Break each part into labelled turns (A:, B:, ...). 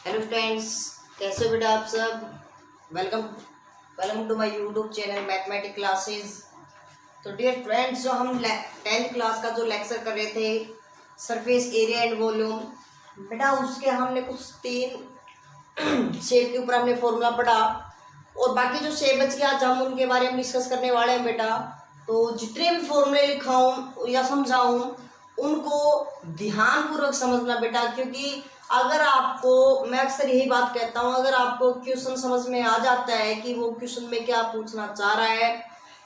A: Hello friends, कैसे हो बेटा आप सब। Welcome welcome to my YouTube channel mathematics classes. तो डियर फ्रेंड्स, जो हम 10th क्लास का जो लेक्चर कर रहे थे सरफेस एरिया एंड वॉल्यूम, बेटा उसके हमने कुछ 3 शेप के ऊपर हमने फॉर्मूला पढ़ा और बाकी जो शेप बच गया आज हम उनके बारे में डिस्कस करने वाले हैं बेटा। तो जितने भी फॉर्मूले लिखाऊं या समझाऊं उनको ध्यानपूर्वक समझना बेटा, क्योंकि अगर आपको, मैं अक्सर यही बात कहता हूँ, अगर आपको क्वेश्चन समझ में आ जाता है कि वो क्वेश्चन में क्या पूछना चाह रहा है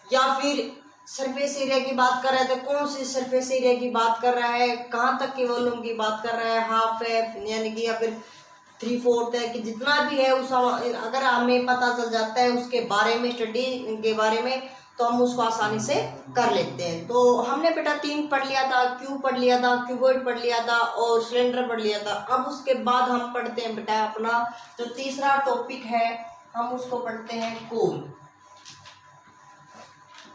A: या फिर सरफेस एरिया की बात कर रहा है तो कौन सी सरफेस एरिया की बात कर रहा है, कहाँ तक के वॉल्यूम की बात कर रहा है, हाफ है यानी कि या फिर 3/4 है कि जितना भी है उस अगर हमें पता चल जाता है उसके बारे में, स्टडी के बारे में, तो हम उसको आसानी से कर लेते हैं। तो हमने बेटा 3 पढ़ लिया था, क्यूब पढ़ लिया था, क्यूबॉइड पढ़ लिया था और सिलेंडर पढ़ लिया था। अब उसके बाद हम पढ़ते हैं बेटा अपना जो तीसरा टॉपिक है, हम उसको पढ़ते हैं कोन।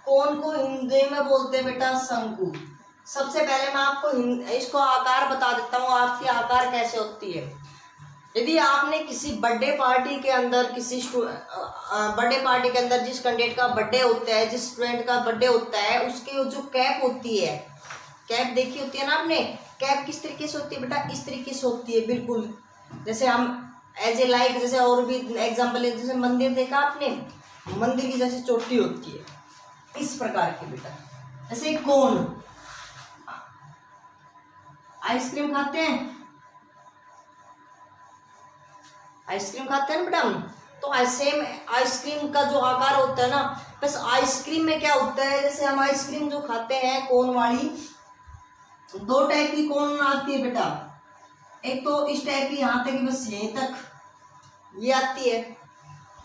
A: कोन को हिंदी में बोलते हैं बेटा शंकु। सबसे पहले मैं आपको इसको आकार बता देता हूँ, आपकी आकार कैसे होती है। यदि आपने किसी बर्थडे पार्टी के अंदर बर्थडे पार्टी के अंदर जिस कैंडिडेट का बर्थडे होता है, जिस स्टूडेंट का बर्थडे होता है, उसकी जो कैप होती है, कैप देखी होती है ना आपने, कैप किस तरीके से होती है बेटा, इस तरीके से होती है बिल्कुल। जैसे हम एज ए लाइक, जैसे और भी एग्जाम्पल है, जैसे मंदिर देखा आपने, मंदिर की जैसे चोटी होती है इस प्रकार की बेटा। जैसे कोन, आइसक्रीम खाते हैं, आइसक्रीम खाते हैं ना बेटा हम, तो सेम आइसक्रीम का जो आकार होता है ना, बस आइसक्रीम में क्या होता है, जैसे हम आइसक्रीम जो खाते हैं कोन वाली, 2 टाइप की कोन आती है बेटा। एक तो इस टाइप की, यहाँ तक बस यहीं तक ये आती है,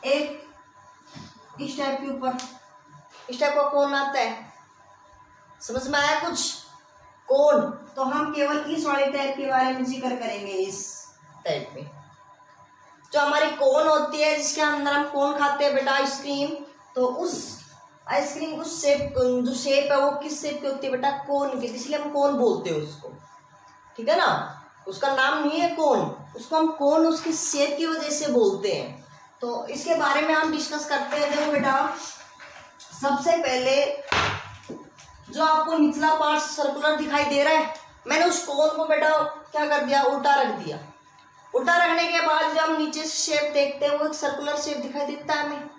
A: एक इस टाइप के ऊपर इस टाइप का कोन आता है। समझ में आया कुछ कोन? तो हम केवल इस वाले टाइप के बारे में जिक्र करेंगे, इस टाइप में जो हमारी कोन होती है, जिसके अंदर हम कोन खाते हैं बेटा आइसक्रीम। तो उस आइसक्रीम उस शेप, जो शेप है वो किस शेप की होती है बेटा, कोन की, इसलिए हम कोन बोलते हैं उसको, ठीक है ना। उसका नाम नहीं है कोन, उसको हम कोन उसकी शेप की वजह से बोलते हैं। तो इसके बारे में हम डिस्कस करते हैं। देखो बेटा, सबसे पहले जो आपको निचला पार्ट सर्कुलर दिखाई दे रहा है, मैंने उस कोन को बेटा क्या कर दिया, उल्टा रख दिया। उल्टा रखने के बाद जब हम नीचे से शेप देखते हैं वो एक सर्कुलर शेप दिखाई देता है हमें,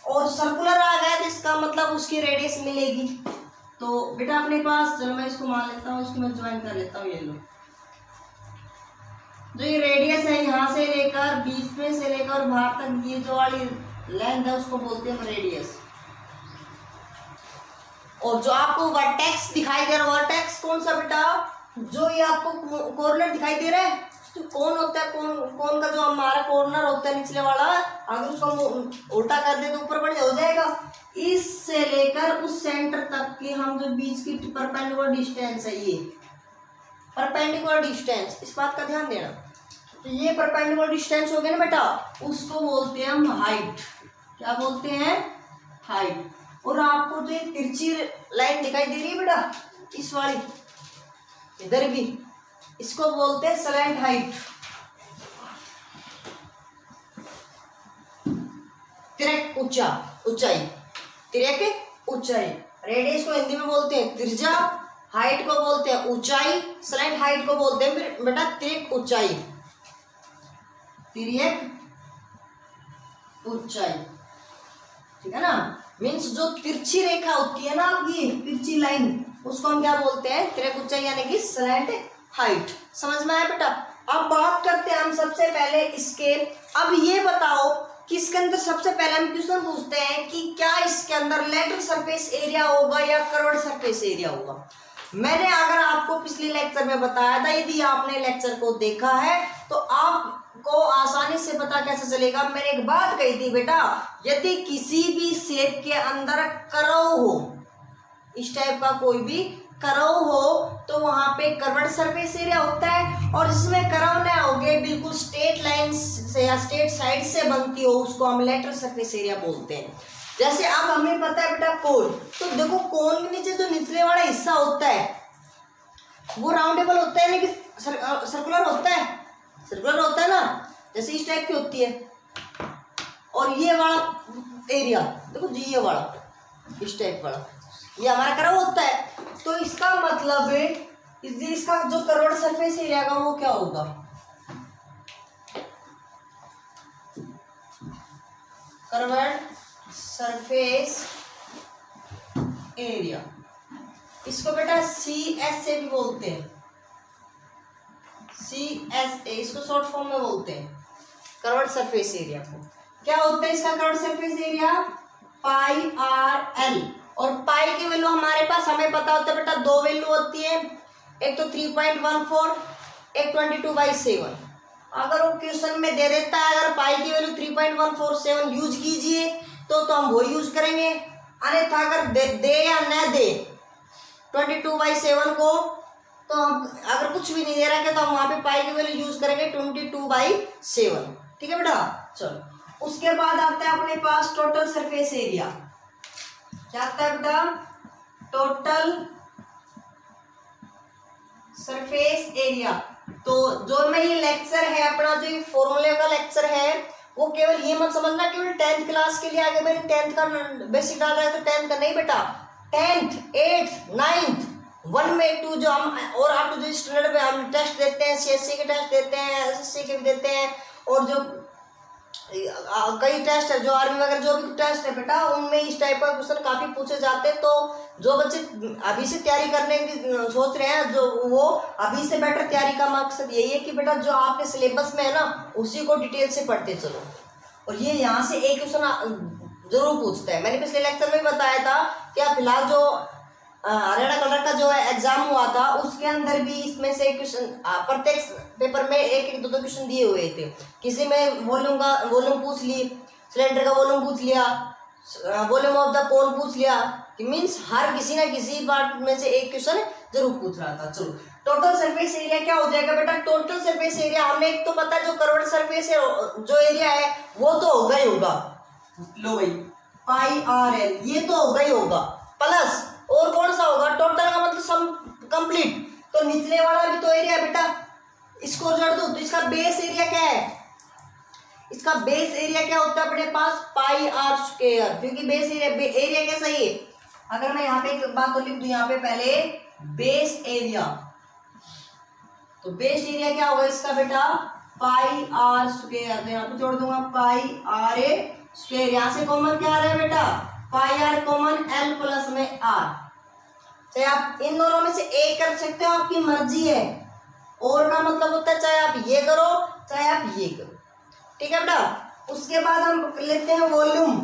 A: और सर्कुलर आ गया तो इसका मतलब उसकी रेडियस मिलेगी। तो बेटा अपने पास, चलो मैं इसको मान लेता हूँ, इसको मैं ज्वाइन कर लेता हूँ। ये लो, जो ये रेडियस है यहाँ से लेकर बीच में से लेकर बाहर तक, ये जो वाली लेंथ है उसको बोलते हैं रेडियस। और जो आपको वर्टेक्स दिखाई दे रहा है, वर्टेक्स कौन सा बेटा, जो ये आपको कॉर्नर दिखाई दे रहा है, तो कौन होता है, कौन का जो हमारा कॉर्नर होता है निचले वाला, अगर उसको हम उल्टा कर दे तो ऊपर बढ़ हो जाएगा। इससे लेकर उस सेंटर तक की हम जो बीच की परपेंडिकुलर डिस्टेंस है, ये परपेंडिकुलर डिस्टेंस, इस बात का ध्यान देना। तो ये परपेंडिकुलर डिस्टेंस हो गया ना बेटा, उसको बोलते हैं हम हाइट। क्या बोलते हैं, हाइट। और आपको जो एक तिरछी लाइन दिखाई दे रही है बेटा, इस वाली इधर भी, इसको बोलते हैं स्लैंट हाइट। तिरक ऊंचाई, तिरक ऊंचाई। रेडियस को हिंदी में बोलते हैं त्रिज्या, हाइट को बोलते हैं ऊंचाई, स्लैंट हाइट को बोलते हैं बेटा तिरक ऊंचाई, तिरक ऊंचाई, ठीक है ना। मीन्स जो तिरछी रेखा होती है ना आपकी, तिरछी लाइन, उसको हम क्या बोलते हैं, तिरक ऊंचाई यानी कि स्लैंट हाइट। समझ में आया बेटा। अब बात करते हैं हम सबसे पहले इसके। अब ये बताओ कि इसके अंदर सबसे पहले हम क्वेश्चन पूछते हैं कि क्या इसके अंदर लेटरल सरफेस एरिया होगा या कर्व्ड सरफेस एरिया होगा। मैंने अगर आपको पिछले लेक्चर में बताया था, यदि आपने लेक्चर को देखा है तो आपको आसानी से पता कैसे चलेगा। मैंने एक बात कही थी बेटा, यदि किसी भी शेप के अंदर कर्व हो, इस टाइप का कोई भी कर्व हो, तो वहां पे कर्व्ड सरफेस एरिया होता है। और जिसमें कर्व ना होगे, बिल्कुल स्ट्रेट लाइन से या स्ट्रेट साइड से बनती हो, उसको हम लेटरल सरफेस एरिया बोलते हैं। जैसे अब हमें पता है बेटा कोन, तो देखो कोन के नीचे जो निचले वाला हिस्सा होता है वो राउंडेबल होता है, लेकिन सर्कुलर होता है, सर्कुलर होता है ना, जैसे इस टाइप की होती है। और ये वाला एरिया देखो जी, ये वाला इस टाइप वाला ये हमारा कर्व होता है। तो इसका मतलब इसका जो कर्व्ड सरफेस एरिया का वो क्या होगा, कर्व्ड सरफेस एरिया। इसको बेटा CS से भी बोलते हैं, CSA इसको शॉर्ट फॉर्म में बोलते हैं कर्व्ड सरफेस एरिया को। क्या होता है इसका curved surface area, pi R L. और पाई की वैल्यू हमारे पास हमें पता होता है बेटा, दो वैल्यू होती है, एक तो 3.14, एक 22/7। अगर वो क्वेश्चन में दे देता है अगर पाई की वैल्यू 3.147 यूज कीजिए तो हम वो यूज करेंगे, अन्यथा अगर दे या न दे 22/7 को, तो हम अगर कुछ भी नहीं दे रहा है तो हम वहां पे पाई की वैल्यू यूज करेंगे 22/7। ठीक है बेटा। चलो उसके बाद आता है अपने पास टोटल सरफेस एरिया। क्या आता है बेटा, टोटल सरफेस एरिया। तो जो मैं ये लेक्चर है अपना, जो ये फॉर्मूले का लेक्चर है, वो केवल ये मत समझना केवल 10th क्लास के लिए। आगे मेरे 10th का बेसिक डाल रहा है तो 10th का नहीं बेटा, 10th 8th 9th 1 में 2 जो हम, और आप जो स्टैंडर्ड में हम टेस्ट देते हैं, CSC के टेस्ट देते हैं, SSC के भी देते हैं, और जो कई टेस्ट है जो आर्मी वगैरह जो भी टेस्ट है बेटा, उनमें इस टाइप का क्वेश्चन काफी पूछे जाते हैं। तो जो बच्चे अभी से तैयारी करने की सोच रहे हैं, जो वो अभी से बेटर तैयारी का मकसद यही है कि बेटा जो आपके सिलेबस में है ना उसी को डिटेल से पढ़ते चलो। और ये यहाँ से एक क्वेश्चन जरूर पूछता है। मैंने पिछले लेक्चर में बताया था कि फिलहाल जो हरियाणा कलर का जो एग्जाम हुआ था उसके अंदर भी इसमें से क्वेश्चन प्रत्येक पेपर में एक एक दो दो क्वेश्चन दिए हुए थे। किसी में वॉल्यूम पूछ ली, सिलेंडर का वॉल्यूम पूछ लिया, वॉल्यूम ऑफ द कोन पूछ लिया, कि मीन्स हर किसी ना किसी पार्ट में से एक क्वेश्चन जरूर पूछ रहा था। चलो टोटल सरफेस एरिया क्या हो जाएगा बेटा, टोटल सरफेस एरिया हमें एक तो पता है जो कर्व्ड सरफेस है जो एरिया है वो तो होगा ही होगा, लो भाई पाई आर एल ये तो होगा ही होगा, प्लस और कौन सा होगा, टोटल का मतलब सम कंप्लीट। तो निचले वाला भी तो एरिया बेटा, इसको जोड़ दो तो इसका बेस एरिया क्या है, इसका बेस एरिया क्या होता है अपने पास, पाई आर स्क्वायर। क्योंकि बेस एरिया कैसा ही है, अगर मैं यहाँ पे एक बात तो लिख दूं यहाँ पे पहले बेस एरिया, तो बेस एरिया क्या होगा इसका बेटा, पाई आर स्क्वायर। तो यहाँ पे जोड़ दूंगा पाई आर ए स्क्वायर, यहाँ से कॉमन क्या आ रहा है बेटा, pi are common L plus में आर। चाहे आप इन दोनों में से एक कर सकते हो, आपकी मर्जी है। और का मतलब होता है चाहे आप ये करो चाहे आप ये करो, ठीक है बेटा। उसके बाद हम लेते हैं वॉल्यूम।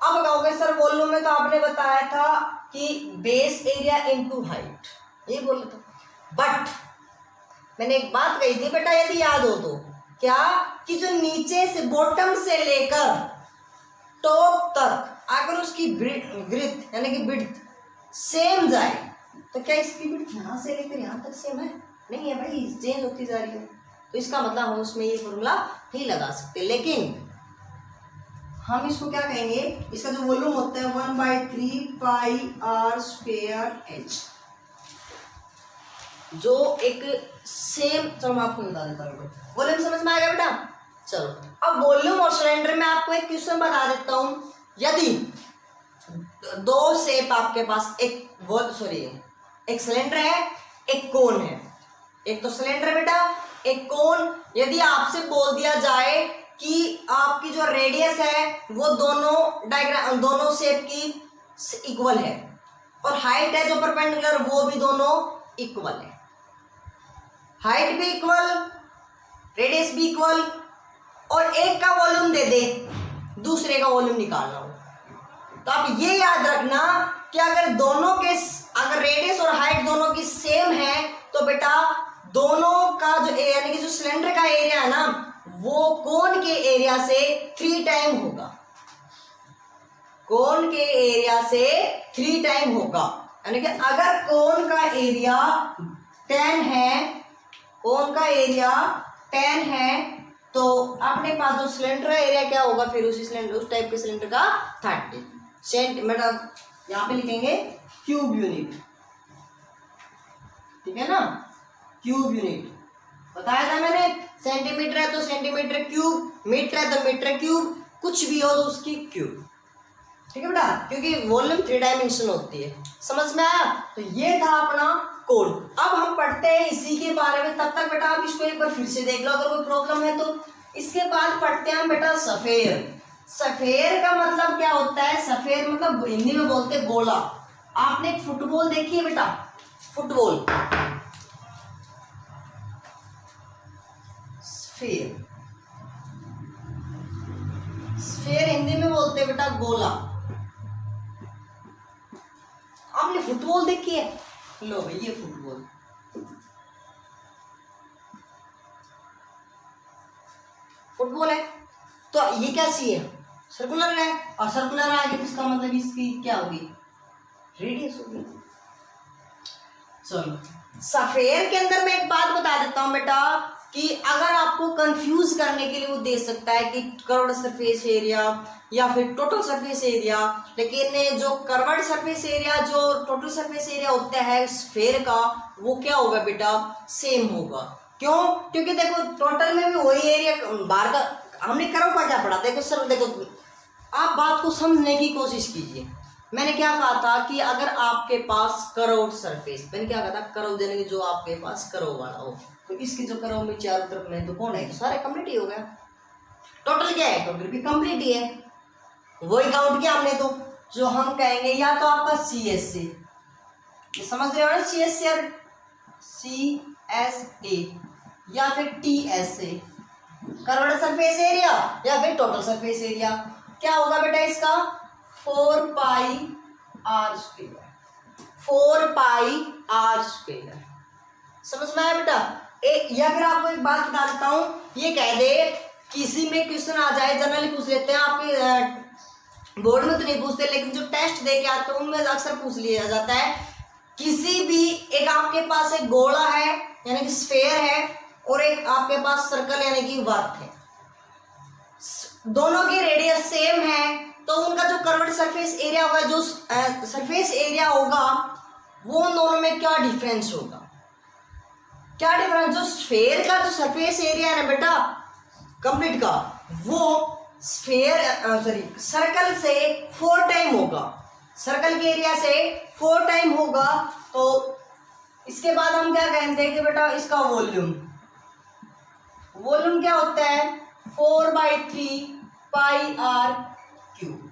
A: अब कहोगे सर वॉल्यूम में तो आपने बताया था कि बेस एरिया इनटू हाइट, ये बोले तो, बट मैंने एक बात कही थी बेटा यदि याद हो तो, क्या कि जो नीचे से बॉटम से लेकर टॉप तक अगर उसकी ब्रीथ यानी कि विड्थ सेम जाए तो क्या इसकी विड्थ यहां से लेकर यहां तक सेम है, नहीं है भाई, चेंज होती जा रही है। तो इसका मतलब हम उसमें ये फॉर्मूला नहीं लगा सकते, लेकिन हम इसको क्या कहेंगे, इसका जो वॉल्यूम होता है 1/3 पाई आर स्क्वायर एच, जो एक सेम, चलो मैं आपको बता देता हूँ, वॉल्यूम समझ में आ गया बेटा। चलो अब वॉल्यूम और सिलेंडर में आपको एक क्वेश्चन बता देता हूं। यदि दो शेप आपके पास, एक सिलेंडर है एक कोन है, एक तो सिलेंडर बेटा एक कोन, यदि आपसे बोल दिया जाए कि आपकी जो रेडियस है वो दोनों शेप की इक्वल है और हाइट है जो परपेंडिकुलर वो भी दोनों इक्वल है, हाइट भी इक्वल रेडियस भी इक्वल, और एक का वॉल्यूम दे दे दूसरे का वॉल्यूम निकालना हो, तो आप ये याद रखना कि अगर रेडियस और हाइट दोनों की सेम है तो बेटा दोनों का जो यानी कि जो सिलेंडर का एरिया है ना वो कोन के एरिया से 3 टाइम होगा, कोन के एरिया से 3 टाइम होगा। यानी कि अगर कोन का एरिया 10 है, कोन का एरिया 10 है तो अपने पास जो सिलेंडर का एरिया क्या होगा, फिर उस टाइप के सिलेंडर का 30 सेंटीमीटर, यहाँ पे लिखेंगे क्यूब यूनिट, ठीक है ना। Cube unit. बताया था मैंने, सेंटीमीटर है तो सेंटीमीटर क्यूब, मीटर है तो मीटर क्यूब, कुछ भी हो तो उसकी क्यूब। ठीक है बेटा, क्योंकि वॉल्यूम 3 डायमेंशन होती है। समझ में आया? तो ये था अपना कोड। अब हम पढ़ते हैं इसी के बारे में, तब तक बेटा आप इसको एक बार फिर से देख लो अगर कोई प्रॉब्लम है तो। इसके बाद पढ़ते हैं हम बेटा सफेयर। सफेयर का मतलब क्या होता है? सफेयर मतलब हिंदी में बोलते हैं गोला। आपने एक फुटबॉल देखी है बेटा? फुटबॉल, स्फीयर, स्फीयर हिंदी में बोलते हैं बेटा गोला। आपने फुटबॉल देखी है? लो भाई ये फुटबॉल, फुटबॉल है तो ये कैसी है? सर्कुलर है, और सर्कुलर आगे इसका मतलब इसकी क्या होगी? रेडियस होगी। चलो, सफेयर के अंदर मैं एक बात बता देता हूं बेटा कि अगर आपको कंफ्यूज करने के लिए वो दे सकता है कि कर्व्ड सरफेस एरिया या फिर टोटल सरफेस एरिया, लेकिन जो कर्व्ड सरफेस एरिया, जो टोटल सरफेस एरिया होता है स्फेयर का, वो क्या होगा बेटा? सेम होगा। क्यों? क्योंकि देखो टोटल में भी वही एरिया बाहर का, हमने कर्व का क्या पढ़ा? देखो सर, देखो आप बात को समझने की कोशिश कीजिए। मैंने क्या कहा था कि अगर आपके पास कर्व्ड सरफेस, मैंने क्या कहा था? कर्व देने की, जो आपके पास कर्व वाला हो, तो इसके जो कर्व में चारों तरफ में तो कौन है? तो सारे कंप्लीट ही हो गया। टोटल क्या है? टोटल भी कंप्लीट ही है, वही काउंट किया हमने। तो जो हम कहेंगे या तो आपका सी एस ए, ये समझ रहे हो ना? सी एस ए, सी एस ए या फिर टी एस ए, कर्व्ड सरफेस एरिया या फिर टोटल सरफेस एरिया। क्या होगा बेटा इसका? 4 pi are square, 4 pi are square. समझ में आया बेटा? या फिर आपको एक बात बता देता हूं, ये कह दे किसी में क्वेश्चन आ जाए, जनरली पूछ लेते हैं, आपके बोर्ड में तो नहीं पूछते लेकिन जो टेस्ट दे के आते हैं उनमें अक्सर पूछ लिया जाता है। किसी भी एक आपके पास एक गोला है यानी कि स्फेयर है, और एक आपके पास सर्कल यानी कि वर्क है, दोनों की रेडियस सेम है, तो उनका जो कर्व्ड सरफेस एरिया होगा, जो सरफेस एरिया होगा, वो उन दोनों में क्या डिफरेंस होगा? क्या डिफरेंस? जो स्फेयर का जो सरफेस एरिया है ना बेटा कंप्लीट का, वो स्फेयर सॉरी सर्कल से 4 टाइम होगा, सर्कल के एरिया से 4 टाइम होगा। तो इसके बाद हम क्या कहते हैं कि बेटा इसका वॉल्यूम, वॉल्यूम क्या होता है? 4/3 pi r cube,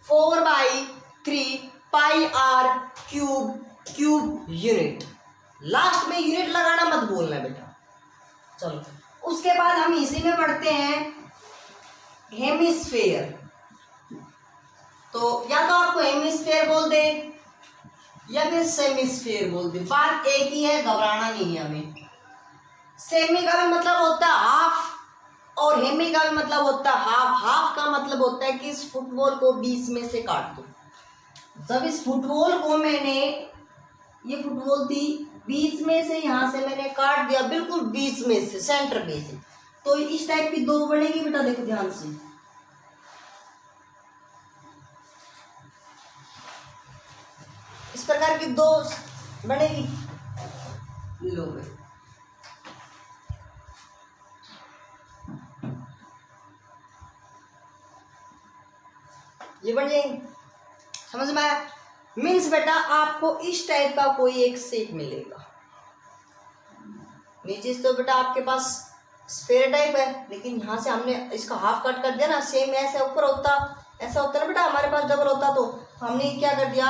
A: 4/3 pi r cube, cube unit. Last में यूनिट लगाना मत बोलना बेटा। चलो, उसके बाद हम इसी में पढ़ते हैं हेमिस्फेयर। तो या तो आपको हेमिस्फेयर बोल दे या फिर सेमिस्फेयर बोल दे, बात एक ही है, घबराना नहीं है हमें। सेमी का भी मतलब होता है हाफ, और हेमी का भी मतलब होता है हाफ। हाफ का मतलब होता है कि इस फुटबॉल को 20 में से काट दो। जब इस फुटबॉल को मैंने, ये फुटबॉल थी, 20 में से यहां से मैंने काट दिया, बिल्कुल 20 में से, सेंटर में से, तो इस टाइप की 2 बनेगी बेटा। देखो ध्यान से, इस प्रकार की 2 बनेगी। लो भाई, ये बन जाएंगे। समझ में आया? मीन्स बेटा आपको इस टाइप का कोई एक शेप मिलेगा। नीचे तो बेटा आपके पास स्फेयर टाइप है, लेकिन यहाँ से हमने इसका हाफ कट कर दिया ना, सेम ऐसे ऊपर होता, ऐसा होता ना बेटा, हमारे पास डबल होता, तो हमने क्या कर दिया?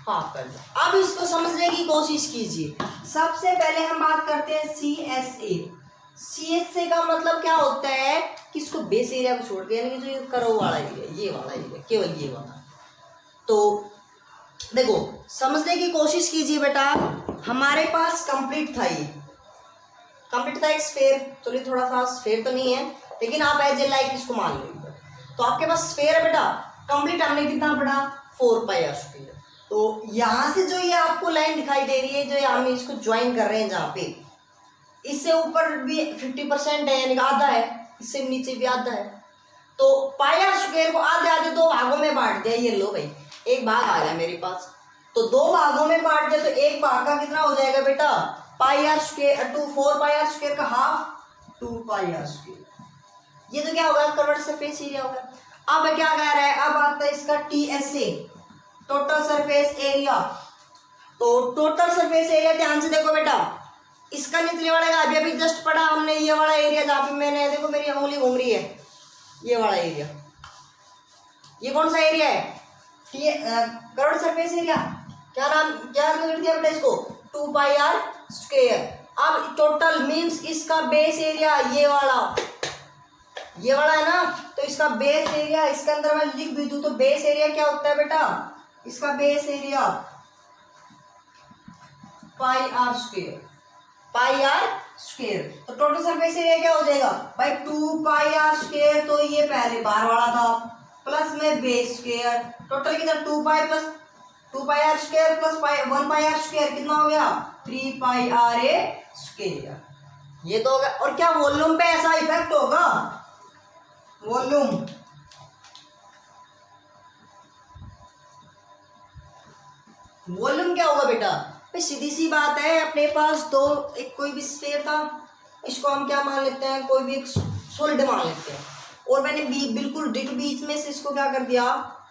A: हाफ कर दिया। अब इसको समझने की कोशिश कीजिए। सबसे पहले हम बात करते हैं सी एस ए। सी एस ए का मतलब क्या होता है कि इसको बेस एरिया को छोड़ के, यानी कि जो ये कर्व वाला एरिया, ये वाला एरिया, केवल ये वाला। तो देखो समझने की कोशिश कीजिए बेटा, हमारे पास कंप्लीट था, ये कंप्लीट था एक स्फेयर। चलिए थोड़ा सा स्फेयर तो नहीं है, लेकिन आप एज ए लाइक इसको मान लो। तो आपके पास स्फेयर है बेटा, कंप्लीट हमने कितना पढ़ा? 4 पाई आर स्क्वायर। तो यहाँ से जो ये आपको लाइन दिखाई दे रही है, जो हम इसको ज्वाइन कर रहे हैं जहाँ पे, इससे ऊपर भी 50% है, यानी आधा है, इससे नीचे भी आधा है। तो पाई आर स्क्वायर को आधे आधे 2 भागों में बांट दिया। ये लो भाई, एक भाग आ गया मेरे पास, तो 2 भागों में बांट दिया, तो एक भाग का कितना हो जाएगा बेटा? Pi are square 4 pi are square का हाफ 2 पाई आर स्क्वायर। ये तो क्या होगा, कर्व्ड सरफेस एरिया होगा। अब क्या कह रहा है, अब आता है इसका टीएसए, टोटल सरफेस एरिया। तो टोटल सरफेस एरिया ध्यान से देखो बेटा, इसका निचले वाले का अभी अभी जस्ट पढ़ा हमने, ये वाला एरिया जहाँ पे मैंने देखो मेरी उंगली घूम रही है, ये वाला एरिया, ये कौन सा एरिया है, कर्व्ड सरफेस एरिया। क्या नाम, क्या लिख दिया बेटा इसको, 2 पाई आर स्क्वायर। अब टोटल मींस इसका बेस एरिया ये वाला है ना, तो इसका बेस एरिया, इसके अंदर मैं लिख भी दूं तो बेस एरिया क्या होता है बेटा, इसका base area pi are square, pi are square. तो टोटल सरफेस एरिया क्या हो जाएगा भाई 2 पाई आर स्क्वायर, तो ये पहले बाहर वाला था, प्लस में बेस स्क्वायर, टोटल कितना 2 pi plus 2 pi are square plus 1 pi are square, कितना हो गया 3 पाई आर ए स्क्वायर। ये तो होगा। और क्या वॉल्यूम पे ऐसा इफेक्ट होगा, वॉल्यूम क्या होगा बेटा भाई, सीधी सी बात है, अपने पास दो, एक कोई भी स्फीयर था, इसको हम क्या मान लेते हैं, कोई भी एक सॉलिड मान लेते हैं, और मैंने बिल्कुल बीच में से इसको क्या कर दिया,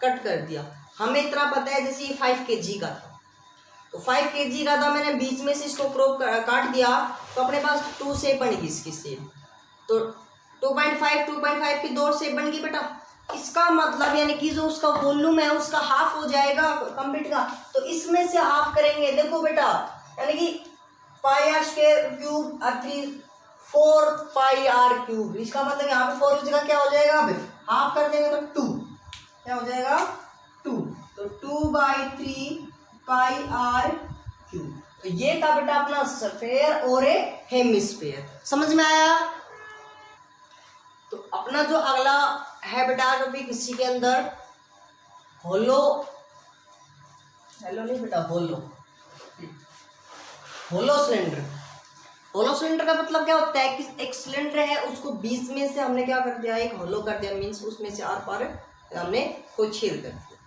A: कट कर दिया। हमें इतना पता है जैसे ये 5 kg का था, तो 5 kg का था, मैंने बीच में से इसको काट दिया, तो अपने पास 2 शेप बनेगी इसकी शेप, तो 2.5 की 2 शेप बन गई बेटा। इसका मतलब यानी कि जो उसका वॉल्यूम है उसका हाफ हो जाएगा कंप्लीट का, तो इसमें से हाफ करेंगे, देखो बेटा, यानी कि पाई आर स्क्वायर क्यूब और 4 पाई आर क्यूब, इसका मतलब यहाँ पे 4 की जगह क्या हो जाएगा, हाफ कर देंगे तो 2, क्या हो जाएगा 2, तो 2/3 पाई आर क्यूब। तो ये था बेटा अपना स्फीयर और ए हेमिस्फीयर, समझ में आया। तो अपना जो अगला है बेटा, कभी किसी के अंदर होलो नहीं बेटा, होलो सिलेंडर। होलो सिलेंडर का मतलब क्या होता है कि एक सिलेंडर है, उसको बीच में से हमने क्या कर दिया, एक होलो कर दिया, मीन्स उसमें से आर पार हमने कोई छेद कर दिया।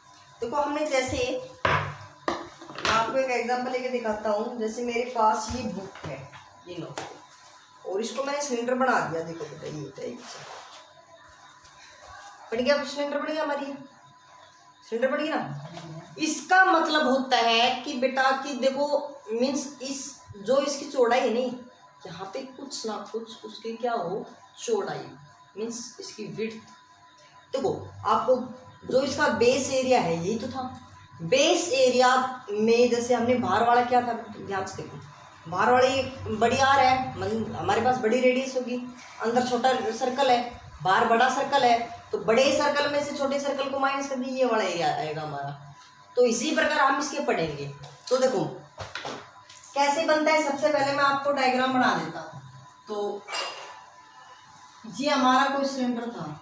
A: देखो हमने जैसे, मैं आपको एक एग्जांपल लेके दिखाता हूँ, जैसे मेरे पास ये बुक है, ये लो, और इसको मैंने सिलेंडर बना दिया, देखो बेटा ये होता है, बढ़ गया सिलेंडर, बढ़ गया, हमारी सिलेंडर बढ़ गया ना। इसका मतलब होता है कि बेटा कि देखो मीन्स इस जो इसकी चौड़ाई है नहीं, यहाँ पे कुछ ना कुछ उसकी क्या हो, चौड़ाई मीन्स इसकी विड्थ। देखो आपको जो इसका बेस एरिया है यही तो था, बेस एरिया में जैसे हमने बाहर वाला क्या था, ध्यान से देखो, बाहर वाली बड़ी आर है, मतलब हमारे पास बड़ी रेडियस होगी, अंदर छोटा सर्कल है, बाहर बड़ा सर्कल है, तो बड़े सर्कल में से छोटे सर्कल को माइनस कर दिए, ये वाला एरिया आएगा हमारा। तो इसी प्रकार हम इसके पढ़ेंगे। तो देखो कैसे बनता है, सबसे पहले मैं आपको डायग्राम बना देता हूँ। तो ये हमारा कोई सिलेंडर था,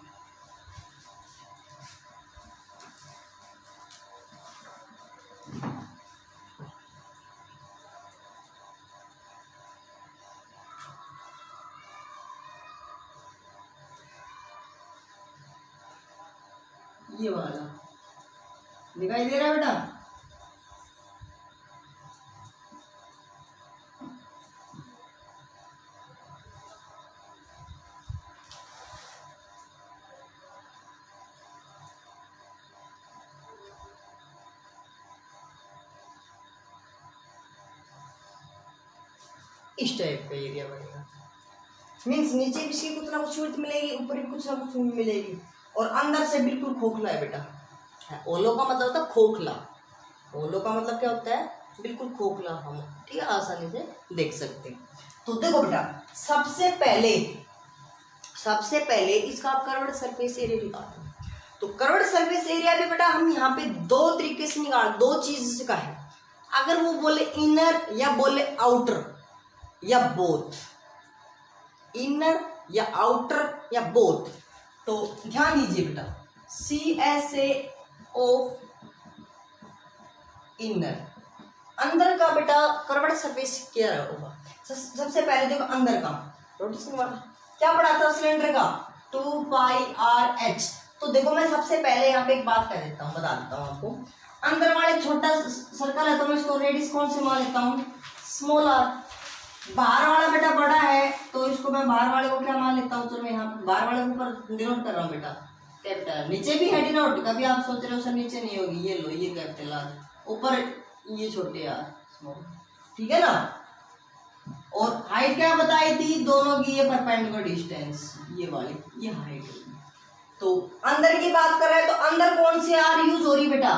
A: ये वाला दिखाई दे रहा है बेटा, इस टाइप का एरिया बनेगा, मीन्स नीचे भी इसकी कुछ ना कुछ विड्थ मिलेगी, ऊपर भी कुछ ना कुछ मिलेगी, और अंदर से बिल्कुल खोखला है बेटा। ओलो का मतलब होता है खोखला, ओलो का मतलब क्या होता है, बिल्कुल खोखला, हम ठीक है आसानी से देख सकते हैं। तो देखो बेटा सबसे पहले इसका कर्व्ड सरफेस एरिया निकालते हैं। तो कर्व्ड सरफेस एरिया भी बेटा हम यहाँ पे दो तरीके से निकाल, दो चीज का है, अगर वो बोले इनर या बोले आउटर या बोथ, इनर या आउटर या बोथ, तो ध्यान दीजिए बेटा, CSA ऑफ इनर, अंदर का बेटा कर्व्ड सरफेस क्या होगा, सबसे पहले देखो अंदर का रोटेशन वाला क्या पढ़ा था सिलेंडर का 2 पाई आर एच। तो देखो मैं सबसे पहले यहाँ पे एक बात कह देता हूँ, बता देता हूँ आपको, अंदर वाले छोटा सर्कल है तो मैं इसको रेडियस कौन सी मान लेता हूँ, स्मॉल आर, बाहर वाला बेटा बड़ा है तो इसको मैं बाहर वाले को क्या मान लेता हूँ, चलो मैं यहाँ बाहर वाले को ऊपर डिनोट कर रहा हूँ बेटा कैपिटल, नीचे भी है डिनोट, कभी आप सोच रहे हो सर नीचे नहीं होगी, ये लो ये कैपिटल आर, ऊपर ये छोटे आर स्मॉल, ठीक है ना। और हाइट क्या बताई थी दोनों की, ये परपेंडिकुलर डिस्टेंस ये वाली, ये हाइट होगी। तो अंदर की बात कर रहे हैं तो अंदर कौन सी आर यूज हो रही बेटा,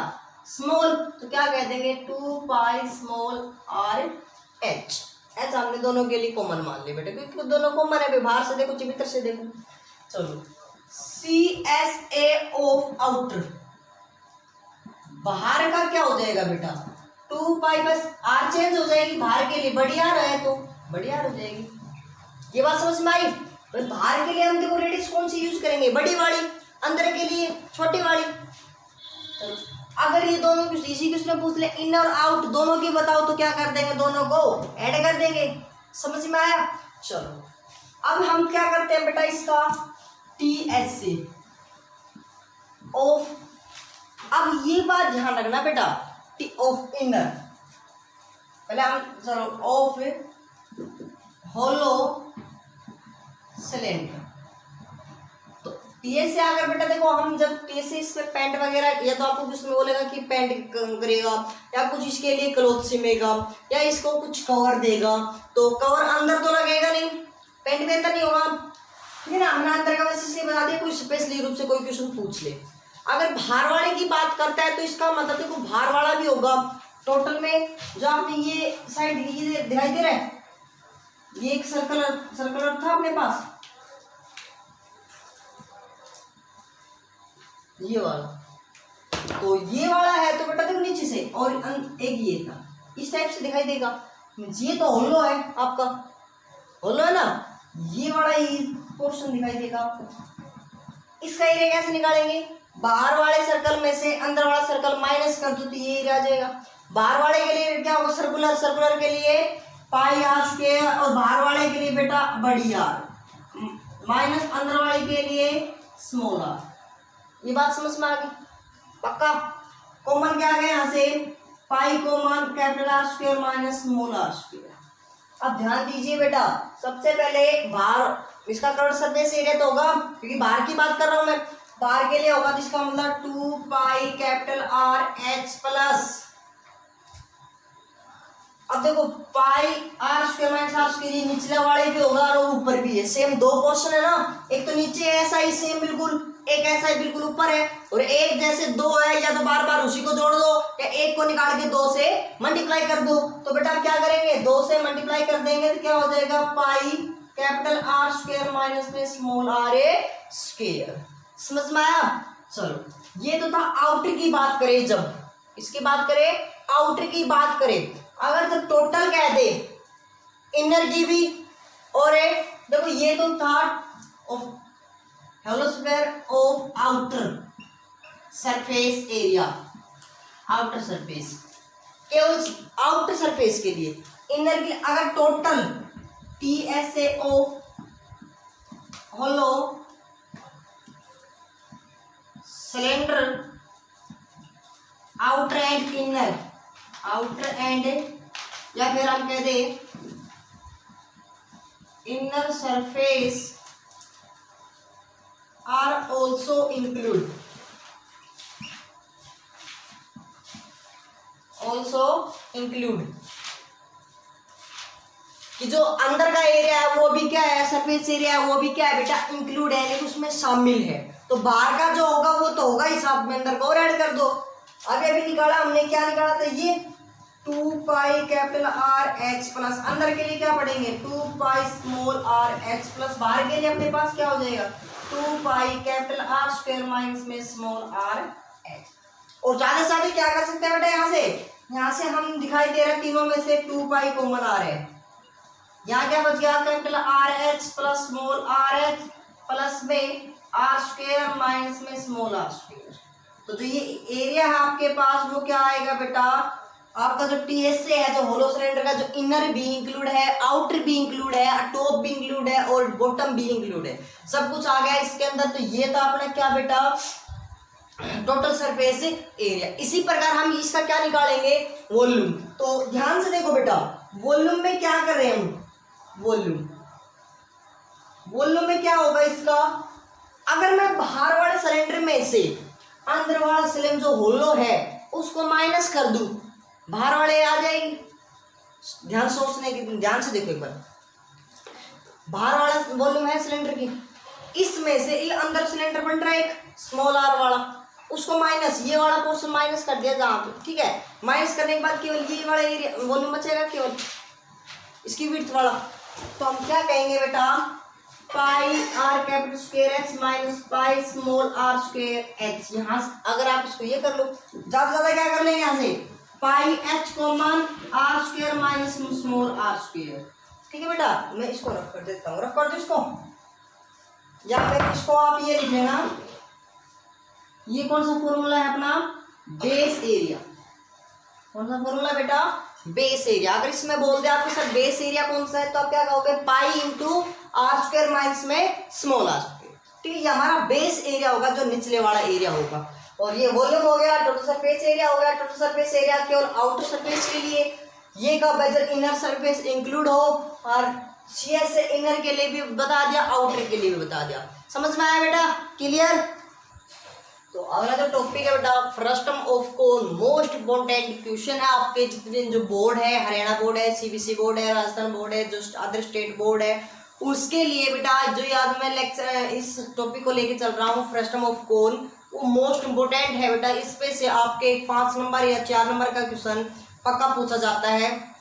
A: स्मॉल, तो क्या कह देंगे 2 पाई स्मॉल आर एच, एच हमने दोनों के लिए कॉमन मान लिया बेटा क्योंकि दोनों कॉमन है, बाहर से देखो भीतर से देखो। चलो C S A of outer, बाहर का क्या हो जाएगा बेटा 2 पाई, बस आर चेंज हो जाएगी, बाहर के लिए बड़ी आर है तो बड़ी आर हो जाएगी। ये बात समझ में आई। तो बाहर के लिए हम देखो रेडियस कौन सी यूज करेंगे, बड़ी वाली, अंदर के लिए छोटी वाली। तो अगर ये दोनों इसी क्वेश्चन पूछ ले इन और आउट दोनों की बताओ तो क्या कर देंगे, दोनों को ऐड कर देंगे, समझ में आया। चलो अब हम क्या करते हैं बेटा इसका टी एस से ऑफ, अब ये बात ध्यान रखना बेटा टी ऑफ इनर, पहले हम चलो ऑफ होलो सिलेंडर, तो टीए से अगर बेटा देखो हम जब टीए से इस पे पेंट वगैरह, या तो आपको कुछ में बोलेगा कि पेंट करेगा या कुछ इसके लिए क्लोथ सिमेगा या इसको कुछ कवर देगा, तो कवर अंदर तो लगेगा नहीं, पेंट में अंदर नहीं होगा, ठीक है ना। हमने अंदर का वैसे इसलिए बता दिया, कोई स्पेशली रूप से कोई क्वेश्चन पूछ ले। अगर बाहर वाले की बात करता है तो इसका मतलब देखो बाहर वाला भी होगा टोटल में, जो आपने ये साइड दिखाई दे रहा है, ये एक सर्कुलर था अपने पास, ये वाला, तो ये वाला है तो बेटा देखो नीचे से, और एक ये था इस टाइप से दिखाई देगा, ये तो होलो है आपका, होलो है ना, ये वाला ही पोर्शन दिखाई देगा आपको। इसका एरिया कैसे निकालेंगे, बाहर वाले सर्कल में से अंदर वाला सर्कल माइनस कर दो तो ये एरिया आ जाएगा। बाहर वाले के लिए क्या होगा सर्कुलर, सर्कुलर के लिए पाई आर स्क्वायर, और बाहर वाले के लिए बेटा बड़ी आर, माइनस अंदर वाले के लिए स्मॉल आर। ये बात समझ में आ गई, पक्का। कॉमन क्या आ गया यहाँ से, pi common capital R square minus small are square. अब ध्यान दीजिए बेटा, सबसे पहले बाहर इसका कर्व सरफेस एरिया तो होगा, क्योंकि बाहर की बात कर रहा हूं मैं, बाहर के लिए होगा जिसका मतलब 2 pi capital r h plus, अब देखो pi are square minus r square, निचले वाले भी होगा और ऊपर भी है, सेम दो पोर्शन है ना, एक तो नीचे ऐसा ही सेम बिल्कुल, एक ऐसा ही बिल्कुल ऊपर है, और एक जैसे दो है, या तो बार बार उसी को जोड़ दो या एक को निकाल के 2 से मल्टीप्लाई कर दो। तो बेटा क्या करेंगे, 2 से मल्टीप्लाई कर देंगे तो क्या हो जाएगा, पाई कैपिटल आर स्क्वायर माइनस में स्मॉल आर ए स्क्वायर। समझ में आया। चलो ये तो था आउटर की बात करें, जब इसकी बात करें आउटर की बात करें, अगर जब टोटल कह दे इनर की भी, और एक देखो ये तो था of hollow square of outer surface area, outer surface, केवल आउटर सरफेस के लिए, इनर के लिए अगर total t s A of hollow cylinder outer and inner, outer and, या फिर हम कह दे inner surface are also include, also include, कि जो अंदर का एरिया है वो भी क्या है, सरफेस एरिया है वो भी क्या है बेटा इंक्लूड है, यानी उसमें शामिल है। तो बाहर का जो होगा वो तो होगा ही, साथ में अंदर को और ऐड कर दो। अभी अभी निकाला हमने, क्या निकाला था, ये 2 pi capital r h plus, अंदर के लिए क्या पढ़ेंगे 2 पाई स्मॉल आर एच प्लस, बाहर के लिए अपने पास क्या हो जाएगा 2 pi capital R square minus में स्मॉल आर एच। और ज्यादा से ज्यादा क्या कर सकते हैं बेटा, यहाँ से हम दिखाई दे रहे तीनों में से 2 पाई कॉमन आ रहे हैं, यहाँ क्या बच गया capital r h plus small are h plus में आर स्क्वायर माइनस में स्मॉल आर स्क्वायर। तो जो ये एरिया है आपके पास वो क्या आएगा बेटा, आपका जो टी एस से है, जो होलो सिलेंडर का जो इनर भी इंक्लूड है, आउटर भी इंक्लूड है, टॉप भी इंक्लूड है और बॉटम भी इंक्लूड है, सब कुछ आ गया इसके अंदर। तो ये था अपना क्या बेटा टोटल सरफेस एरिया। इसी प्रकार हम इसका क्या निकालेंगे वॉल्यूम। तो ध्यान से देखो बेटा, वॉल्यूम में क्या कर रहे हैं हम, वॉल्यूम। वॉल्यूम में क्या होगा इसका, अगर मैं बाहर वाले सिलेंडर में से अंदर वाला सिलेंडर जो होलो है उसको माइनस कर दूं, बाहर वाले आ जाएंगे। ध्यान से देखो एक बार, बाहर वाला वॉल्यूम है सिलेंडर की, इसमें से अंदर सिलेंडर बन रहा है एक स्मॉल आर वाला, उसको माइनस, ये वाला पोर्शन माइनस कर दिया जहां पे, ठीक है। माइनस करने के बाद केवल ये वाला एरिया वॉल्यूम बचेगा, केवल इसकी विड्थ वाला। तो हम क्या कहेंगे बेटा, pi r capital square h minus pi small are square h. यहाँ अगर आप इसको ये कर लो, ज्यादा ज्यादा क्या कर लेंगे यहाँ से, pi h common r square minus small are square. ठीक है बेटा, मैं इसको रख कर देता हूँ, रख कर दो इसको, या फिर इसको आप ये लिख लेना, ये कौन सा फॉर्मूला है अपना, बेस एरिया। कौन सा फॉर्मूला बेटा, बेस एरिया। अगर इसमें बोल दे आपके साथ बेस एरिया कौन सा है, तो आप क्या कहोगे, pi into R square minus में स्मॉल आर स्क्वायर। ठीक है, ये हमारा बेस एरिया होगा, जो निचले वाला एरिया होगा। और ये वॉल्यूम हो गया, टोटल सरफेस एरिया हो गया। टोटल सरफेस एरिया केवल आउटर सरफेस के लिए, ये का बेजर इनर सरफेस इंक्लूड हो, और सीएस से इनर के लिए भी बता दिया, आउटर के लिए भी बता दिया। समझ में आया बेटा, क्लियर। तो अगला जो टॉपिक है बेटा, frustum of cone, most important question है आपके जितने जो बोर्ड है, हरियाणा बोर्ड है, सीबीएसई बोर्ड है, राजस्थान बोर्ड है, जो अदर स्टेट बोर्ड है, उसके लिए बेटा जो याद मैं लेक्चर इस टॉपिक को लेके चल रहा हूँ, फ्रस्टम ऑफ कोन, वो मोस्ट इम्पोर्टेंट है बेटा। इस पे से आपके 5 नंबर या 4 नंबर का क्वेश्चन पक्का पूछा जाता है।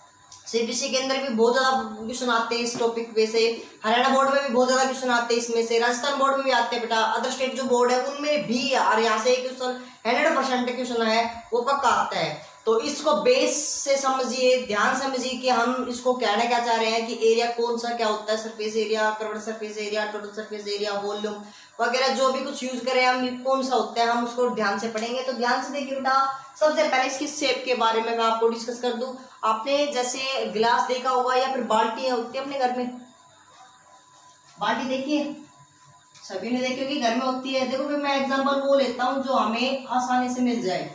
A: सीबीएसई के अंदर भी बहुत ज्यादा क्वेश्चन आते हैं इस टॉपिक पे से, हरियाणा बोर्ड में भी बहुत ज्यादा क्वेश्चन आते हैं इसमें से, राजस्थान बोर्ड में भी आते हैं बेटा, अदर स्टेट जो बोर्ड है उनमें भी, और यहाँ से क्वेश्चन 100% क्वेश्चन है वो पक्का आता है। तो इसको बेस से समझिए, ध्यान समझिए कि हम इसको कहना क्या चाह रहे हैं, कि एरिया कौन सा क्या होता है, surface area, curved surface area, total surface area, volume वगैरह जो भी कुछ यूज करें हम, कौन सा होता है, हम उसको ध्यान से पढ़ेंगे। तो ध्यान से देखिए बेटा, सबसे पहले इसकी शेप के बारे में मैं आपको डिस्कस कर दूं। आपने जैसे गिलास देखा होगा या फिर बाल्टी होती है अपने घर में, बाल्टी देखिए, सभी ने देखी होगी, घर में होती है। देखो फिर मैं एग्जांपल वो लेता हूं जो हमें आसानी से मिल जाए,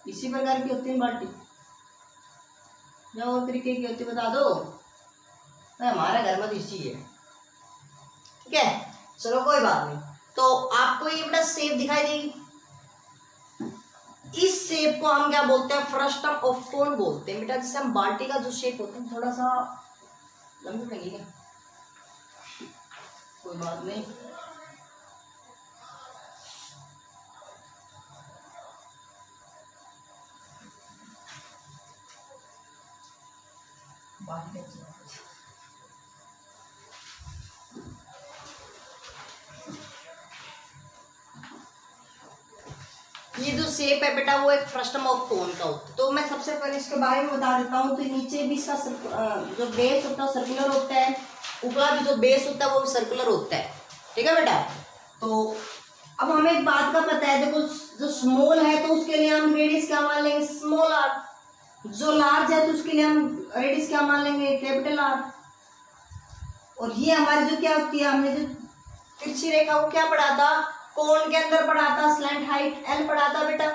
A: इसी प्रकार की होती है बाल्टी, जो और तरीके की होती है बता दो, हमारे घर में तो इसी है। ठीक है, चलो कोई बात नहीं। तो आपको ये बेटा शेप दिखाई देगी, इस शेप को हम क्या बोलते हैं, फ्रस्टम ऑफ कोन बोलते हैं बेटा। जैसे हम बाल्टी का जो शेप होता है थोड़ा सा लंबी लगेगा, कोई बात नहीं, ये जो शेप है बेटा वो एक फ्रस्टम ऑफ कोन का होता है। तो मैं सबसे पहले इसके बारे में बता देता हूँ। तो नीचे भी इसका जो बेस होता है सर्कुलर होता है, ऊपर भी जो बेस होता है वो भी सर्कुलर होता है। ठीक है बेटा, तो अब हमें एक बात का पता है, देखो जो स्मॉल है तो उसके लिए हम रेडियस क्या मान लेंगे, स्मॉल आर। जो लार्ज है तो उसके लिए हम रेडियस क्या मान लेंगे, कैपिटल आर। और ये हमारी जो क्या होती है, हमने जो तिरछी रेखा वो क्या पढ़ा था, कोन के अंदर पढ़ा था, स्लैंट हाइट एल पढ़ा था बेटा।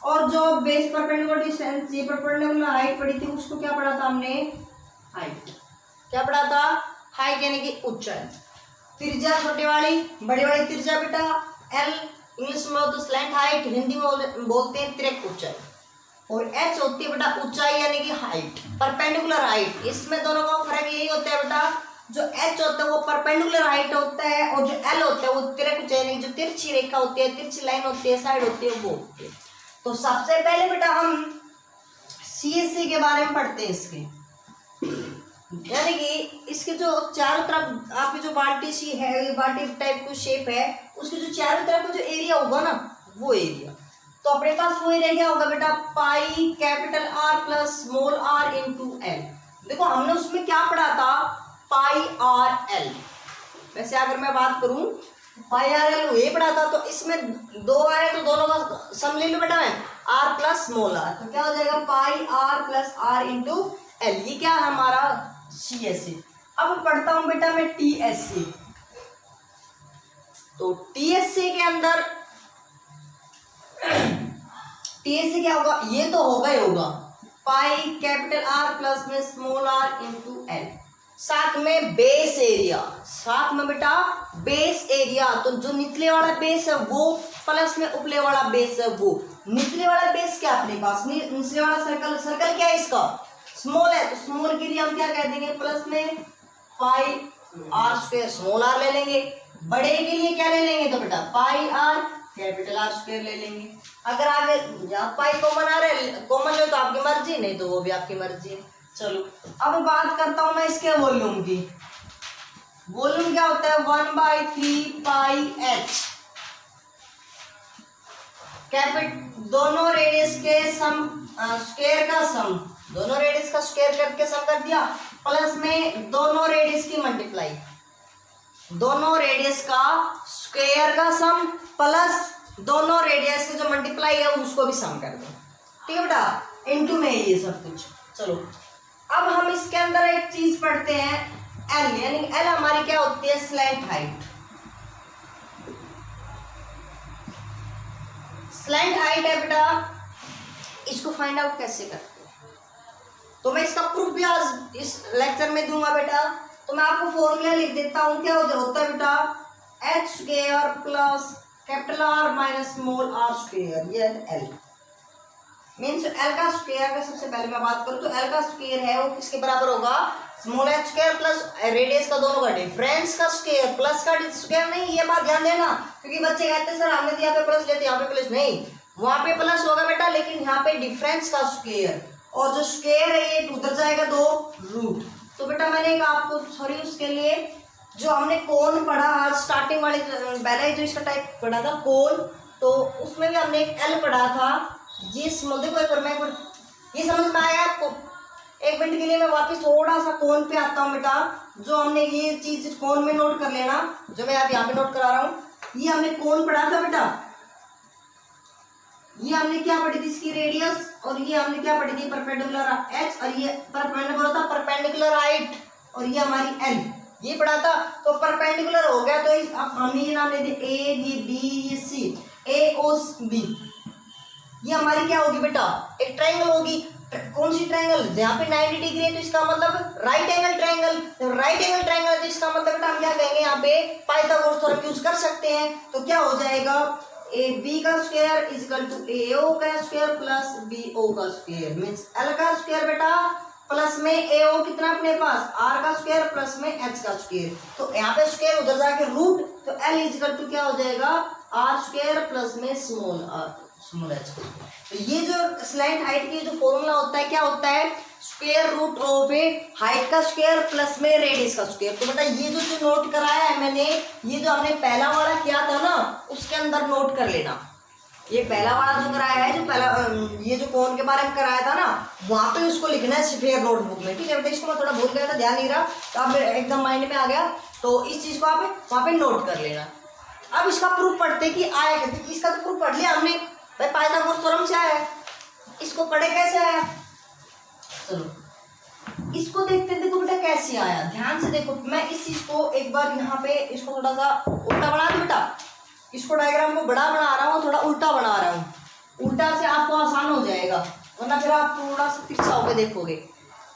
A: और जो बेस परपेंडिकुलर डिस्टेंस, ये परपेंडिकुलर हाइट पढ़ी थी, उसको क्या पढ़ा था हमने, हाइट। क्या पढ़ा था, हाइट यानी कि ऊंचाई। त्रिज्या छोटी वाली, बड़ी वाली त्रिज्या बेटा एल, इंग्लिश में होता है स्लैंट हाइट, हिंदी में बोलते हैं तिरक ऊंचाई। और एच होती है बेटा ऊंचाई यानी कि हाइट, परपेंडिकुलर हाइट। इसमें दोनों का फर्क यही होता है बेटा, जो एच होता है वो परपेंडिकुलर हाइट होता है, और जो एल होता है वो तिरक ऊंचाई यानी जो तिरछी रेखा होती है, तिरछी लाइन होती है, साइड होती है, वो होती है। तो सबसे पहले बेटा हम सीएससी के बारे में पढ़ते हैं इसके, यानी कि इसके जो चारों तरफ आपकी जो बाल्टी सी है, बाल्टी टाइप की शेप है, उसके जो चारों तरफ का जो एरिया होगा ना, वो एरिया, तो अपने पास वो एरिया क्या होगा बेटा, pi capital R plus small R into L. देखो हमने उसमें क्या पढ़ा था, पाई आर एल। वैसे अगर मैं बात करूं पाई आर एल ये पढ़ा था, तो इसमें दो आर है तो दोनों का सम ले लो बेटा मैं, आर प्लस स्मॉल आर, तो क्या हो जाएगा pi r plus r into l. ये क्या है हमारा सीएससी। अब पढ़ता हूं बेटा मैं टीएससी। तो टीएससी के अंदर टीएससी क्या होगा, ये तो होगा ही होगा, पाई कैपिटल आर प्लस में स्मॉल आर इंटू एल। साथ में बेस एरिया, साथ में बेटा बेस एरिया, तो जो निचले वाला बेस है वो प्लस में ऊपरे वाला बेस है वो। निचले वाला बेस क्या अपने पास, निचले वाला सर्कल, सर्कल क्या है इसका स्मॉल है, तो स्मॉल के लिए हम क्या कह देंगे प्लस में पाई आर स्क्वायर स्मॉल आर ले लेंगे। बड़े के लिए क्या ले लेंगे तो बेटा pi r capital R square ले लेंगे। अगर आगे यहाँ पाई कॉमन आ रहा है, कॉमन ले तो आपकी मर्जी, नहीं तो वो भी आपकी मर्जी है। चलो अब बात करता हूं मैं इसके वॉल्यूम की। वॉल्यूम क्या होता है 1/3 पाई एच कैपिट दोनों रेडियस के सम स्क्वायर का सम, दोनों रेडियस का स्क्वायर करके सम कर दिया, प्लस में दोनों रेडियस की मल्टीप्लाई, दोनों रेडियस का स्क्वायर का सम प्लस दोनों रेडियस के जो मल्टीप्लाई है उसको भी सम कर दो। ठीक है बेटा, इनटू में ये सब कुछ। चलो अब हम इसके अंदर एक चीज पढ़ते हैं एल, यानी एल हमारी क्या होती है स्लैंट हाइट। स्लैंट हाइट है बेटा, इसको फाइंड आउट कैसे करते हैं तो मैं इसका प्रूफ भी आज इस लेक्चर में दूंगा बेटा। तो मैं आपको फॉर्मूला लिख देता हूं, क्या होता है बेटा H square plus capital R minus small are square, ये एल मीन्स एल का स्क्वायर का सबसे पहले मैं बात करूं तो एल का स्क्वायर है वो किसके बराबर होगा small H square plus radius का दोनों का डिफरेंस का स्क्वायर, प्लस का स्क्वायर नहीं, ये बात ध्यान देना क्योंकि बच्चे कहते हैं सर हमने तो यहाँ पे प्लस लेते यहाँ पे प्लस नहीं, वहां पे प्लस होगा बेटा लेकिन यहाँ पे डिफरेंस का स्क्वायर, और जो स्क्वायर है ये उधर जाएगा 2 रूट। तो बेटा मैंने एक आपको सॉरी उसके लिए जो हमने कोण पढ़ा आज स्टार्टिंग वाली पहले जो इसका टाइप पढ़ा था कोण, तो उसमें भी हमने एक एल पढ़ा था जिस देखो एक बार मैं ये समझ में आया आपको। एक मिनट के लिए मैं वापस थोड़ा सा कोण पे आता हूँ बेटा, जो हमने ये चीज कोण में नोट कर लेना, जो मैं आप यहाँ पे नोट करा रहा हूँ। ये हमने कोण पढ़ा था बेटा, ये हमने क्या पढ़ी थी इसकी रेडियस, और ये हमने क्या पढ़ी थी परपेंडिकुलर एच, और ये परपेंडिकुलर था परपेंडिकुलर हाइट, और ये हमारी एल ये पढ़ा था। तो परपेंडिकुलर हो गया तो हमने ये नाम ले दिया ए, ये बी, ये सी, ए ओ बी, ये हमारी क्या होगी बेटा एक ट्रायंगल होगी। कौन सी ट्रायंगल, जहाँ पे 90 डिग्री है तो इसका मतलब राइट एंगल ट्रायंगल, तो राइट एंगल ट्रायंगल तो इसका मतलब बेटा हम क्या कहेंगे यहाँ पे पाइथागोरस थ्योरम यूज कर सकते हैं। तो क्या हो जाएगा ए बी का स्क्वायर इज इक्वल टू ए ओ का स्क्वायर प्लस बी ओ का स्क्वायर, मीन्स एल का स्क्वायर बेटा प्लस में ए ओ कितना अपने पास आर का स्क्वायर प्लस में एच का स्क्वायर, तो यहाँ पे स्क्वायर उधर जाके रूट, तो एल इज इक्वल टू क्या हो जाएगा आर स्क्वायर प्लस में स्मॉल आर स्मॉल एच। तो ये जो स्लैंट हाइट की जो फॉर्मूला होता है क्या होता है square root of a height का स्क्वायर प्लस में रेडियस का स्क्वायर। तो बेटा ये जो नोट कराया है मैंने, ये जो हमने पहला वाला किया था ना उसके अंदर नोट कर लेना, ये पहला वाला जो कराया है जो पहला ये जो कोण के बारे में कराया था ना वहां पे उसको लिखना है स्फीयर नोटबुक में। ठीक है बेटा, इसको मैं थोड़ा भूल गया था, ध्यान नहीं रहा, तो आप एकदम माइंड में आ गया, तो इस चीज को आप वहां पे नोट कर लेना। अब इसका प्रूफ पढ़ते कि आया कहते, इसका तो प्रूफ पढ़ लिया हमने भाई पाइथागोरस थ्योरम से आया, इसको पढ़े कैसे आया, चलो इसको देखते देखो बेटा कैसे आया, ध्यान से देखो। मैं इस चीज को एक बार यहाँ पे इसको थोड़ा सा उल्टा बना दूं बेटा, इसको डायग्राम को बड़ा बना रहा हूँ, थोड़ा उल्टा बना रहा हूँ, उल्टा से आपको आसान हो जाएगा वरना फिर आप थोड़ा सा तिरछा होकर देखोगे,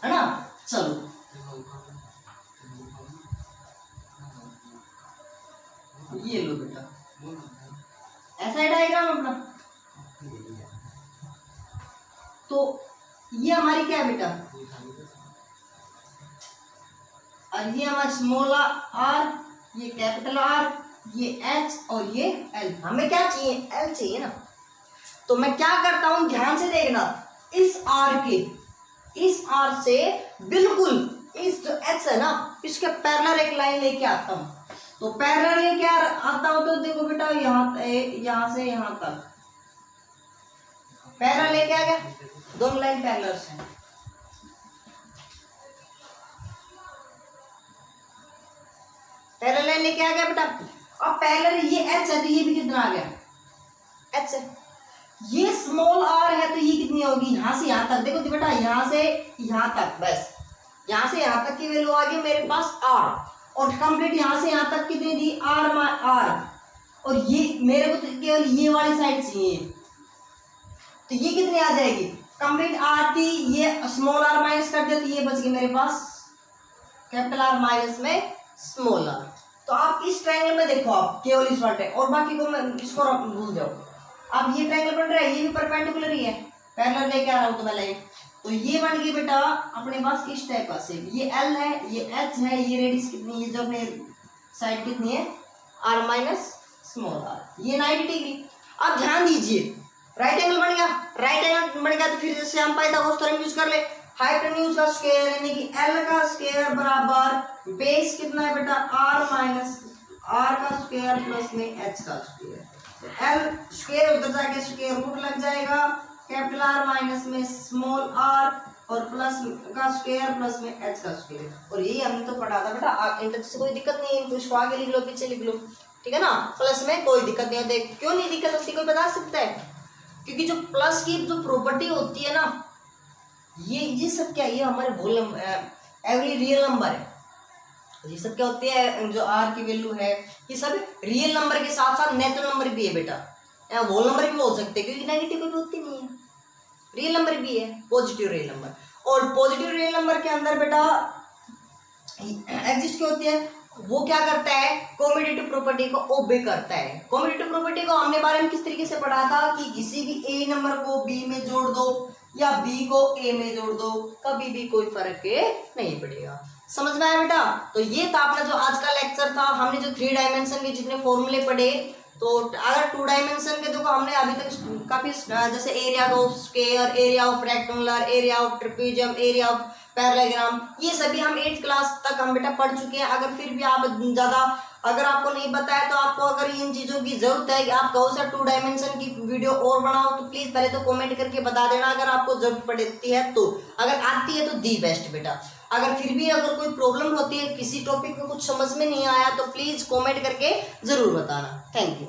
A: है ना। चलो ये लो बेटा, ऐसा है डायग्राम अपना। तो ये हमारी क्या है बेटा, और ये हमारा स्मॉल आर, ये कैपिटल आर, ये एच और ये एल। हमें क्या चाहिए एल चाहिए ना। तो मैं क्या करता हूं ध्यान से देखना, इस आर से बिल्कुल इस जो एच है ना इसके पैरेलल एक लाइन लेके आता हूं। तो पैरेलल लेके आता हूं तो देखो बेटा यहाँ से यहाँ तक पैरेलल लेके आ गया, दोनों लाइन पैरेलल है। पैरेलल लेके आ गया बेटा, अब पैरेलल ये एच है तो ये भी कितना आ गया एच है, ये स्मॉल आर है तो ये कितनी होगी यहाँ से यहाँ तक, देखो बेटा यहाँ से यहाँ तक, बस यहाँ से यहाँ तक की वैल्यू आ गई मेरे पास आर, और कंप्लीट यहाँ से यहाँ तक कितनी दी आर, और ये मेरे को तो केवल ये वाली साइड चाहिए, तो ये कितनी आ जाएगी कंप्लीट आर थी, ये स्मॉल आर माइनस कर दिया तो ये बच गई मेरे पास कैपिटल आर माइनस में स्मॉल आर। तो आप इस ट्रायंगल में देखो, आप केवल इस वाले और बाकी को मैं इसको भूल जाओ। अब ये ट्रायंगल बन रहा है, ये भी परपेंडिकुलर ही है, पैरेलल लेके आ रहा हूं तो मैं लाइन, तो ये बन गई बेटा अपने पास इस टाइप का शेप। ये एल है, ये एच है, ये रेडियस कितनी, ये जो अपने साइड कितनी है आर माइनस स्मॉल आर, ये 90 डिग्री। अब ध्यान दीजिए राइट एंगल बन गया, राइट एंगल बन गया तो फिर जैसे हम पाइथागोरस थ्योरम यूज कर ले, हाइपोटेन्यूज का स्क्वायर यानी कि एल का स्क्वायर बराबर बेस कितना है बेटा आर माइनस आर का स्क्वायर प्लस में एच का स्क्वायर। एल स्क्वायर उधर जाके स्क्वायर रूट लग जाएगा कैपिटल आर माइनस में स्मॉल आर और प्लस का स्क्वायर प्लस में एच का स्क्वायर। और यही हमने तो पढ़ा था बेटा, इंटर से कोई दिक्कत नहीं है, इसको आगे लिख लो पीछे लिख लो, ठीक है ना। प्लस में कोई दिक्कत नहीं होती, क्यों नहीं दिक्कत होती कोई बता सकता है? क्योंकि जो प्लस की जो प्रॉपर्टी होती है ना, ये सब क्या, ये हमारे होल एवरी रियल नंबर है, ये सब क्या होती है, जो आर की वैल्यू है ये सब रियल नंबर के साथ साथ नेचुरल नंबर भी है बेटा, होल नंबर भी हो सकते हैं क्योंकि नेगेटिव कोई होती नहीं है, रियल नंबर भी है, पॉजिटिव रियल नंबर। और पॉजिटिव रियल नंबर के अंदर बेटा एग्जिस्ट क्या होती है, वो क्या करता है, कॉम्यूटेटिव प्रॉपर्टी को ओबे करता है। कॉम्यूटेटिव प्रॉपर्टी को हमने बारे में किस तरीके से पढ़ा था कि किसी भी ए नंबर को बी में जोड़ दो या बी को ए में जोड़ दो, कभी भी कोई फर्क नहीं पड़ेगा। समझ में आया बेटा? तो ये था अपना जो आज का लेक्चर था, हमने जो 3 डायमेंशन के जितने फॉर्मूले पढ़े, तो अगर 2 डायमेंशन के देखो हमने अभी तक काफी जैसे area of square, area of rectangular, area of trapezium, area of parallelogram, ये सभी हम 8th क्लास तक हम बेटा पढ़ चुके हैं। अगर फिर भी आप ज्यादा अगर आपको नहीं पता है तो आपको अगर इन चीजों की जरूरत है कि आप कहो सर 2 डायमेंशन की वीडियो और बनाओ तो प्लीज पहले तो कमेंट करके बता देना अगर आपको जरूरत पड़ती है तो। अगर आती है तो दी बेस्ट बेटा, अगर फिर भी अगर कोई प्रॉब्लम होती है किसी टॉपिक में कुछ समझ में नहीं आया तो प्लीज कमेंट करके जरूर बताना। Thank you.